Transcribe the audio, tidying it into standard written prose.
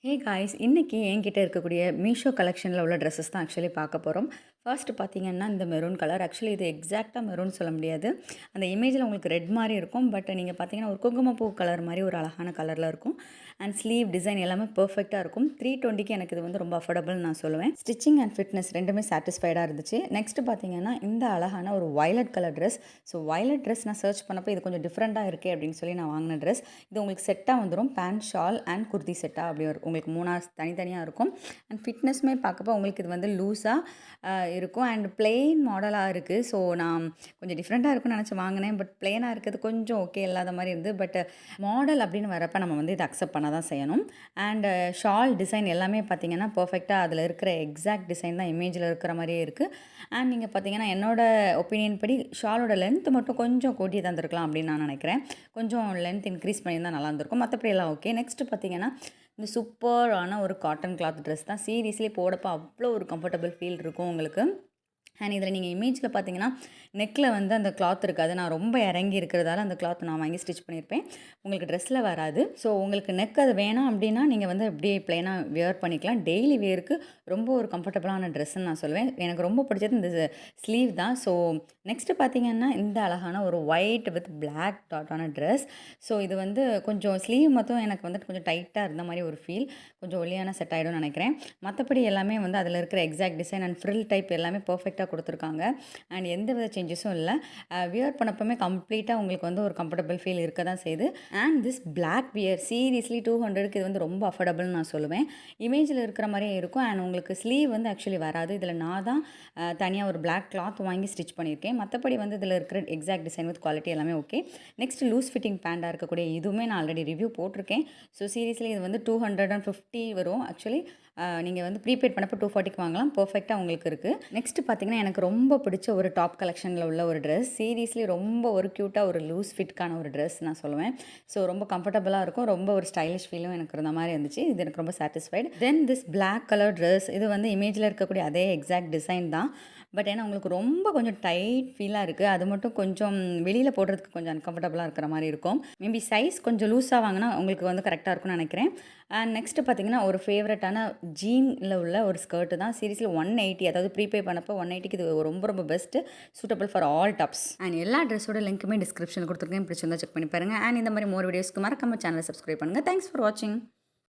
Hey guys இன்னைக்கு என்கிட்ட இருக்கக்கூடிய மீஷோ கலெக்ஷனில் உள்ள ட்ரெஸ்ஸஸ் தான் ஆக்சுவலி பார்க்க போகிறோம். ஃபர்ஸ்ட் பார்த்தீங்கன்னா இந்த மெரூன் கலர் ஆக்சுவலி இது எக்ஸாக்டாக மெரூன் சொல்ல முடியாது. அந்த இமேஜில் உங்களுக்கு ரெட் மாதிரி இருக்கும். பட் நீங்கள் பார்த்தீங்கன்னா ஒரு குங்குமப்பூ கலர் மாதிரி ஒரு அழகான கலரில் இருக்கும். அண்ட் ஸ்லீவ் டிசைன் எல்லாமே பர்ஃபெக்டாக இருக்கும். 320க்கு எனக்கு இது வந்து ரொம்ப அஃபோர்டபுள்னு நான் சொல்லுவேன். ஸ்டிச்சிங் அண்ட் ஃபிட்னஸ் ரெண்டுமே சாட்டிஸ்ஃபைடாக இருந்துச்சு. நெக்ஸ்ட் பார்த்தீங்கன்னா இந்த அழகான ஒரு violet colour dress. So violet dress நான் சர்ச் பண்ணப்போ இது கொஞ்சம் டிஃப்ரெண்ட்டாக இருக்கே அப்படின்னு சொல்லி நான் வாங்கின ட்ரெஸ். இது உங்களுக்கு செட்டாக வந்துடும். பேண்ட் ஷால் அண்ட் குர்த்தி செட்டாக அப்படி உங்களுக்கு தனித்தனியாக இருக்கும். அண்ட் ஃபிட்னஸ்மே பார்க்கப்போ உங்களுக்கு இது வந்து லூஸாக இருக்கும் அண்ட் பிளெயின் மாடலாக இருக்குது. ஸோ நான் கொஞ்சம் டிஃப்ரெண்ட்டாக இருக்கும்னு நினச்சி வாங்கினேன். பட் பிளெயினாக இருக்கிறது கொஞ்சம் ஓகே இல்லாத மாதிரி இருந்து. பட் மாடல் அப்படின்னு வரப்போ நம்ம வந்து இதை அக்செப்ட் பண்ண தான் செய்யணும். அண்ட் ஷால் டிசைன் எல்லாமே பார்த்தீங்கன்னா பர்ஃபெக்டாக அதில் இருக்கிற எக்ஸாக்ட் டிசைன் தான் இமேஜில் இருக்கிற மாதிரியே இருக்குது. அண்ட் நீங்கள் பார்த்தீங்கன்னா என்னோட ஒப்பீனியன் படி ஷாலோட லென்த் மட்டும் கொஞ்சம் கூட்டி தந்திருக்கலாம் அப்படின்னு நான் நினைக்கிறேன். கொஞ்சம் லென்த் இன்க்ரீஸ் பண்ணியிருந்தால் நல்லா இருந்திருக்கும். மற்றபடி எல்லாம் ஓகே. நெக்ஸ்ட்டு பார்த்தீங்கன்னா இந்த சூப்பரான ஒரு காட்டன் கிளாத் ட்ரெஸ் தான். சீரியஸ்லி போடப்போ அவ்வளோ ஒரு கம்ஃபர்டபுள் ஃபீல் இருக்கும் உங்களுக்கு. அண்ட் இதில் நீங்கள் இமேஜில் பார்த்தீங்கன்னா நெக்கில் வந்து அந்த கிளாத் இருக்காது. நான் ரொம்ப இறங்கி இருக்கிறதால அந்த கிளாத் நான் வாங்கி ஸ்டிச் பண்ணியிருப்பேன். உங்களுக்கு ட்ரெஸ்ஸில் வராது. ஸோ உங்களுக்கு நெக் அது வேணாம் அப்படின்னா நீங்கள் வந்து அப்படியே ப்ளைனாக வியர் பண்ணிக்கலாம். டெய்லி வேருக்கு ரொம்ப ஒரு கம்ஃபர்டபுளான ட்ரெஸ்ஸுன்னு நான் சொல்லுவேன். எனக்கு ரொம்ப பிடிச்சது இந்த ஸ்லீவ் தான். ஸோ நெக்ஸ்ட்டு பார்த்தீங்கன்னா இந்த அழகான ஒரு ஒயிட் வித் பிளாக் டாட்டான ட்ரெஸ். ஸோ இது வந்து கொஞ்சம் ஸ்லீவ் மட்டும் எனக்கு வந்துட்டு கொஞ்சம் டைட்டாக இருந்த மாதிரி ஒரு ஃபீல். கொஞ்சம் ஒல்லியான செட் ஆகிடும்னு நினைக்கிறேன். மற்றபடி எல்லாமே வந்து அதில் இருக்கிற exact design and frill type எல்லாமே பர்ஃபெக்டாக கொடுத்துருக்காங்க. அண்ட் எந்த வித சேஞ்சஸும் இல்லை. வியர் பண்ணப்போமே கம்ப்ளீட்டாக உங்களுக்கு வந்து ஒரு கம்ஃபர்டபுள் ஃபீல் இருக்க தான் செய்யுது. And this black wear seriously 200க்கு இது வந்து ரொம்ப அஃபோர்டபுள்னு நான் சொல்லுவேன். இமேஜில் இருக்கிற மாதிரியே இருக்கும். அண்ட் உங்களுக்கு ஸ்லீவ் வந்து ஆக்சுவலி வராது. இதில் நான் தான் தனியாக ஒரு பிளாக் கிளாத் வாங்கி ஸ்டிச் பண்ணியிருக்கேன். மற்றபடி வந்து இதில் இருக்கிற எக்ஸாக்ட் டிசைன் வித் குவாலிட்டி எல்லாமே ஓகே. நெக்ஸ்ட் லூஸ் ஃபிட்டிங் பேண்டாக இருக்கக்கூடிய இதுவுமே நான் ஆல்ரெடி ரிவ்யூ போட்டிருக்கேன். ஸோ சீரியஸ்லி இது வந்து 250 வரும். ஆக்சுவலி நீங்கள் வந்து ப்ரீபெய்ட் பண்ணப்போ 240க்கு வாங்கலாம். பர்ஃபெக்டாக உங்களுக்கு இருக்குது. நெக்ஸ்ட்டு பார்த்தீங்கன்னா எனக்கு ரொம்ப பிடிச்ச ஒரு டாப் கலெக்ஷனில் உள்ள ஒரு ட்ரெஸ். சீரியஸ்லி ரொம்ப ஒரு க்யூட்டாக ஒரு லூஸ் ஃபிட்கான ஒரு ட்ரெஸ் நான் சொல்லுவேன். ஸோ ரொம்ப கம்ஃபர்டபுளாக இருக்கும். ரொம்ப ஒரு ஸ்டைலிஷ் ஃபீலும் எனக்கு இருந்த மாதிரி இருந்துச்சு. இது எனக்கு ரொம்ப satisfied. Then this black colour dress இது வந்து இமேஜில் இருக்கக்கூடிய அதே எக்ஸாக்ட் டிசைன் தான். பட் ஏன்னா உங்களுக்கு ரொம்ப கொஞ்சம் டைட் ஃபீலாக இருக்குது. அது மட்டும் கொஞ்சம் வெளியில் போடுறதுக்கு கொஞ்சம் அன்கம்ஃபர்டபுளாக இருக்கிற மாதிரி இருக்கும். மேபி சைஸ் கொஞ்சம் லூஸாக வாங்கினா உங்களுக்கு வந்து கரெக்டாக இருக்கும்னு நினைக்கிறேன். அண்ட் நெக்ஸ்ட்டு பார்த்தீங்கன்னா ஒரு ஃபேவரட்டான ஜீனில் உள்ள ஒரு ஸ்கர்ட்டு தான். சீரியஸ்லி 180 அதாவது ப்ரீபே பண்ணப்போ 180க்கு இது ரொம்ப ரொம்ப best. Suitable for all tops. And எல்லா ட்ரெஸ்ஸோட லிங்க்குமே டிஸ்கிரிப்ஷனில் கொடுத்துருக்கேன். பிடிச்சிருந்தா செக் பண்ணி பாருங்கள். அண்ட் இந்த மாதிரி மோர் வீடியோஸ்க்கு மறக்காம சேனலை சப்ஸ்கிரைப் பண்ணுங்கள். தேங்க்ஸ் ஃபார் வாட்சிங்.